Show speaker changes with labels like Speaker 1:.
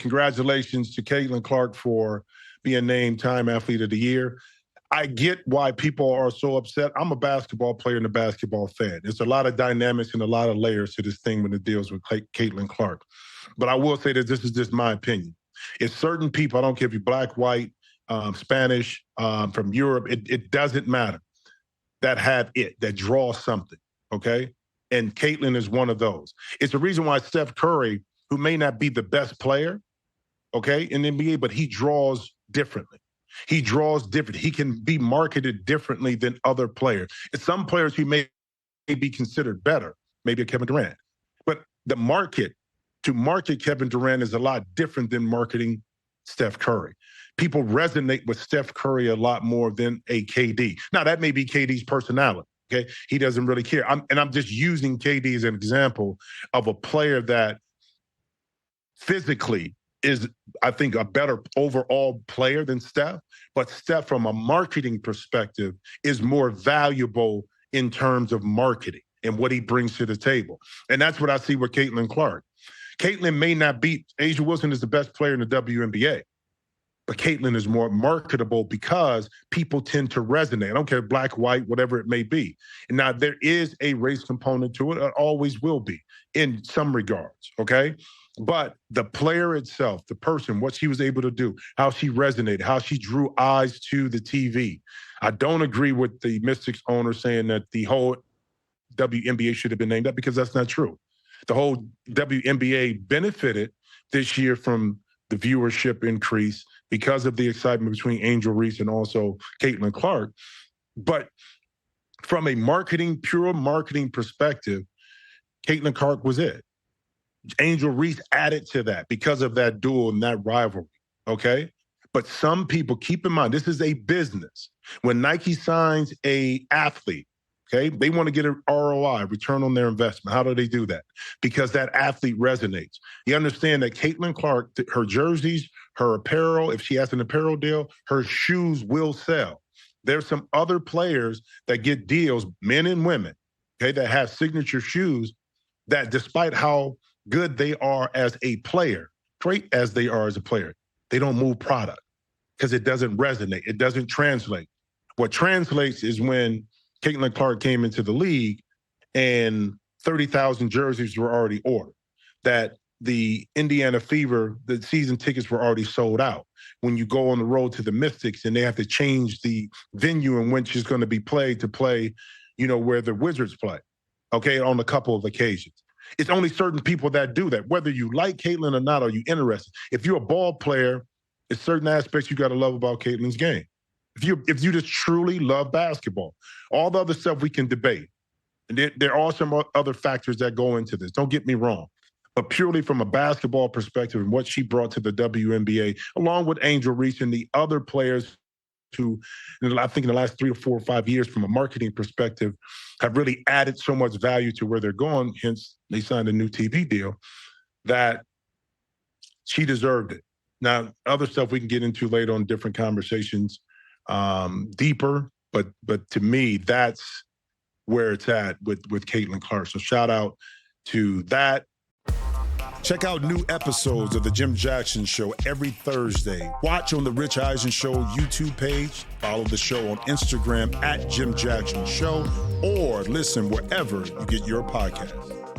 Speaker 1: congratulations to Caitlyn Clark for being named Time Athlete of the Year. I get why people are so upset. I'm a basketball player and a basketball fan. There's a lot of dynamics and a lot of layers to this thing when it deals with Caitlyn Clark. But I will say that this is just my opinion. It's certain people, I don't care if you're black, white, Spanish, from Europe, it doesn't matter, that have it, that draw something, okay? And Caitlyn is one of those. It's the reason why Steph Curry, who may not be the best player, okay, in the NBA, but he draws differently. He draws different. He can be marketed differently than other players. It's some players who may be considered better, maybe a Kevin Durant. But the market, to market Kevin Durant is a lot different than marketing Steph Curry. People resonate with Steph Curry a lot more than a KD. Now, that may be KD's personality, okay? He doesn't really care. I'm just using KD as an example of a player that physically is, I think, a better overall player than Steph. But Steph, from a marketing perspective, is more valuable in terms of marketing and what he brings to the table. And that's what I see with Caitlyn Clark. Caitlyn may not be, A'ja Wilson is the best player in the WNBA, but Caitlyn is more marketable because people tend to resonate. I don't care, black, white, whatever it may be. And now there is a race component to it. It always will be in some regards, okay? But the player itself, the person, what she was able to do, how she resonated, how she drew eyes to the TV. I don't agree with the Mystics owner saying that the whole WNBA should have been named up, because that's not true. The whole WNBA benefited this year from the viewership increase because of the excitement between Angel Reese and also Caitlyn Clark. But from a pure marketing perspective, Caitlyn Clark was it. Angel Reese added to that because of that duel and that rivalry, okay? But some people, keep in mind, this is a business. When Nike signs a athlete, okay, they want to get an ROI, return on their investment. How do they do that? Because that athlete resonates. You understand that Caitlyn Clark, her jerseys, her apparel, if she has an apparel deal, her shoes will sell. There's some other players that get deals, men and women, okay, that have signature shoes that, despite how good they are as a player, great as they are as a player, they don't move product because it doesn't resonate. It doesn't translate. What translates is when Caitlyn Clark came into the league and 30,000 jerseys were already ordered, that the Indiana Fever, the season tickets were already sold out. When you go on the road to the Mystics and they have to change the venue in which it's going to be played to play, where the Wizards play, okay, on a couple of occasions. It's only certain people that do that. Whether you like Caitlyn or not, are you interested? If you're a ball player, there's certain aspects you got to love about Caitlyn's game. If you just truly love basketball, all the other stuff we can debate. And there are some other factors that go into this. Don't get me wrong. But purely from a basketball perspective and what she brought to the WNBA, along with Angel Reese and the other players who, I think in the last 3 or 4 or 5 years, from a marketing perspective, have really added so much value to where they're going, hence they signed a new TV deal, that she deserved it. Now, other stuff we can get into later on, different conversations, deeper, but to me, that's where it's at with Caitlyn Clark. So shout out to that. Check out new episodes of The Jim Jackson Show every Thursday. Watch on The Rich Eisen Show YouTube page. Follow the show on Instagram @Jim Jackson Show, or listen wherever you get your podcasts.